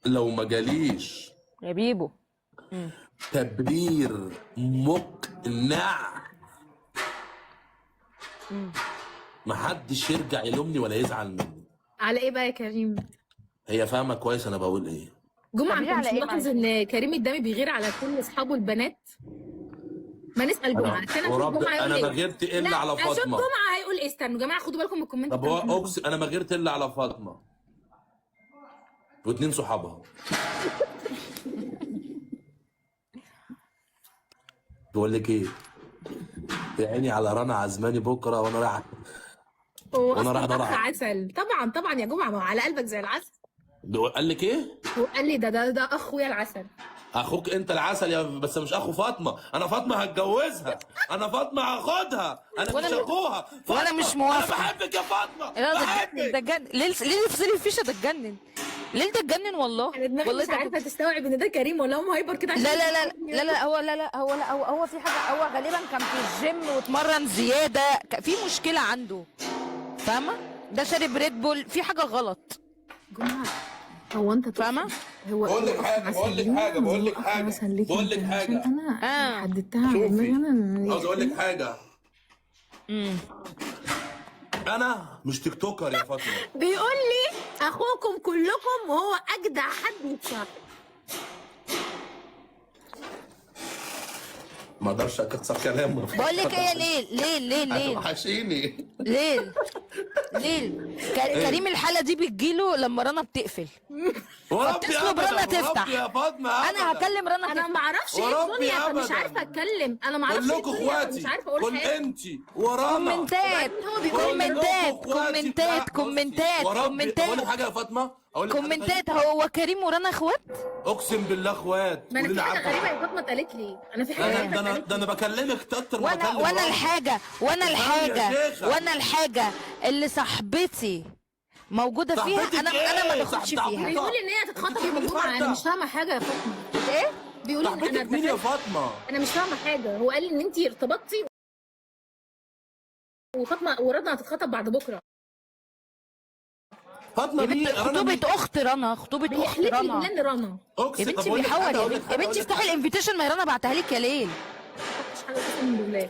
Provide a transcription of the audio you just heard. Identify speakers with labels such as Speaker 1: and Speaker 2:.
Speaker 1: لو ما جاليش
Speaker 2: يا بيبو.
Speaker 1: تبرير مقنع محدش يرجع يلومني ولا يزعل مني.
Speaker 3: على ايه بقى يا كريم؟
Speaker 1: هي فاهمه كويس انا بقول ايه.
Speaker 3: جمعة، انت
Speaker 2: تبرير
Speaker 3: مش
Speaker 2: على ايه
Speaker 3: ملاحظ
Speaker 2: معلش؟
Speaker 3: ان كريم الدمي بيغير على كل اصحابه البنات؟ ما نسأل جمعة،
Speaker 1: انا
Speaker 3: استنى اشوف
Speaker 1: ورب
Speaker 3: جمعة هيقول
Speaker 1: انا ما
Speaker 3: ايه.
Speaker 1: غيرت الا
Speaker 3: لا،
Speaker 1: على
Speaker 3: اشوف
Speaker 1: فاطمه.
Speaker 3: جمعة هيقول ايه. استنوا يا جماعة، خدوا بالكم من الكومنت
Speaker 1: طب هو
Speaker 3: بتاع محمد.
Speaker 1: انا ما غيرت الا على فاطمه واتنين صحابها. بقول لك ايه، يا عيني على رنا عزماني بكره وانا رايح
Speaker 3: هو
Speaker 1: وانا رايح
Speaker 3: اصلا
Speaker 1: ادور
Speaker 3: اخ عسل. طبعا طبعا يا جمعة، ما هو على قلبك زي العسل.
Speaker 1: قال لك ايه؟
Speaker 3: هو قال لي ده اخويا العسل.
Speaker 1: اخوك انت العسل يا بس مش اخو فاطمه. انا فاطمه هتجوزها، انا فاطمه هاخدها، انا مش اخوها.
Speaker 2: وانا
Speaker 1: فاطمة،
Speaker 2: مش موافقة.
Speaker 1: انا بحبك يا فاطمه،
Speaker 2: لا ده اتجنن، ده
Speaker 1: بحبك.
Speaker 2: اتجنن. ليه تفصلي الفيشه؟ ده اتجنن. ليه ده اتجنن والله.
Speaker 3: انا دماغي
Speaker 2: والله
Speaker 3: مش عارفة تستوعب ان ده كريم ولا هم هايبر كده.
Speaker 2: لا لا لا لا لا هو لا لا هو لا هو في حاجه. هو غالبا كان في الجيم واتمرن زياده، في مشكله عنده، فاهمه؟ ده شارب ريد بول، في حاجه غلط.
Speaker 3: جمعة، هو انت
Speaker 2: فاهمه؟
Speaker 3: هو
Speaker 1: بقول لك
Speaker 3: أخ
Speaker 1: حاجه
Speaker 3: عسل
Speaker 1: بقول لك
Speaker 3: ليه؟
Speaker 1: حاجه بقول لك
Speaker 3: هو أخ
Speaker 1: حاجه
Speaker 3: عسل ليك
Speaker 1: بقول
Speaker 3: انت؟
Speaker 1: لك
Speaker 3: عشان
Speaker 1: حاجه.
Speaker 3: انا حددتها على دماغي
Speaker 1: شوفي،
Speaker 3: انا.
Speaker 1: عاوز اقول لك حاجه. انا مش تيك توكر يا فاطمه.
Speaker 3: بيقول لي اخوكم كلكم وهو اجدع حد يتصاحب.
Speaker 1: ما اقدرش اكسر كلامه.
Speaker 2: بقول لك ايه، ليه
Speaker 1: هتوحشيني.
Speaker 2: ليه كريم الحاله دي بتجيله لما رنا بتقفل.
Speaker 1: وربي
Speaker 2: بتطلب
Speaker 1: ابدا
Speaker 2: رنا تفتح.
Speaker 1: وربي يا فاطمه
Speaker 2: انا
Speaker 1: أبداً.
Speaker 2: هكلم رنا
Speaker 3: انا
Speaker 2: تفتح.
Speaker 3: ما اعرفش ايه
Speaker 1: وربي
Speaker 3: الدنيا، فمش
Speaker 1: أبداً.
Speaker 3: عارفه اتكلم. انا ما اعرفش ايه
Speaker 1: كلكم
Speaker 3: الدنيا،
Speaker 1: اخواتي،
Speaker 3: مش عارفه اقول
Speaker 1: كل
Speaker 3: حاجه.
Speaker 1: انت ورانا.
Speaker 2: كومنتات كومنتات
Speaker 1: وربي اقول لك حاجه يا فاطمه، اقول لك حاجة
Speaker 2: كومنتات.
Speaker 1: تانية.
Speaker 2: هو كريم ورنا اخوات؟
Speaker 1: اقسم بالله اخوات.
Speaker 3: ما انا في
Speaker 1: قولي لي
Speaker 3: حاجه
Speaker 1: عارفة.
Speaker 3: غريبه يا فاطمه اتقالت لي. انا في حاجه
Speaker 1: ده
Speaker 3: غريبه
Speaker 1: انا
Speaker 3: اتقالت
Speaker 1: ده
Speaker 3: لي.
Speaker 1: انا بكلمك اكتر ما بكلم
Speaker 2: وانا
Speaker 1: رنا.
Speaker 2: الحاجه وانا الحاجه اللي صاحبتي موجوده فيها،
Speaker 1: صاحبتك
Speaker 2: انا
Speaker 1: إيه؟
Speaker 2: ما باخدش
Speaker 1: صاحبتك
Speaker 2: فيها.
Speaker 3: بيقول ان هي هتتخطب يوم الجمعه. انا مش فاهمه حاجه يا فاطمه.
Speaker 2: ايه؟
Speaker 3: بيقول ان
Speaker 1: صاحبتك مين يا فاطمه؟
Speaker 3: انا مش فاهمه حاجه. هو قال لي ان انت ارتبطتي وفاطمه ورنا هتتخطب بعد بكره.
Speaker 1: فاطمه
Speaker 2: يا
Speaker 1: مين؟
Speaker 2: بنتي خطوبه اخت رنا، خطوبه اخت
Speaker 3: بيحلف لي
Speaker 2: رنا.
Speaker 3: بالله ان رنا.
Speaker 1: اقسم.
Speaker 2: يا
Speaker 1: طب
Speaker 2: بنتي
Speaker 1: أقول لك حاجة،
Speaker 2: بيحور.
Speaker 1: أقول لك
Speaker 2: يا
Speaker 1: حاجة،
Speaker 2: بنتي
Speaker 1: أقول لك
Speaker 2: افتحي
Speaker 1: حاجة.
Speaker 2: الانفيتيشن، ما رنا بعتها لك يا ليل.
Speaker 3: ما حاجه اقسم بالله.